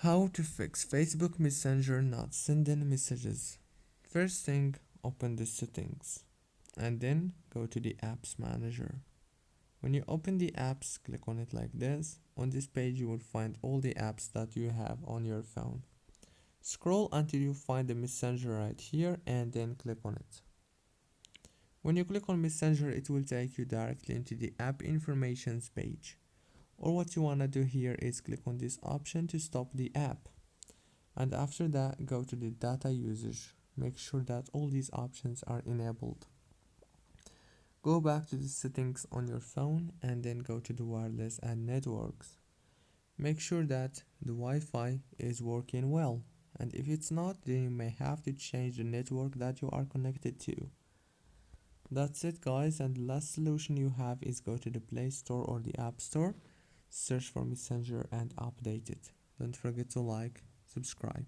How to fix Facebook Messenger not sending messages. First thing, open the settings and then go to the apps manager. When you open the apps, click on it like this. On this page, you will find all the apps that you have on your phone. Scroll until you find the Messenger right here and then click on it. When you click on Messenger, it will take you directly into the app informations page. Or what you want to do here is click on this option to stop the app. And after that, go to the data usage. Make sure that all these options are enabled. Go back to the settings on your phone and then go to the wireless and networks. Make sure that the Wi-Fi is working well. And if it's not, then you may have to change the network that you are connected to. That's it guys, and the last solution you have is go to the Play Store or the App Store, search for Messenger and update it. Don't forget to like, subscribe.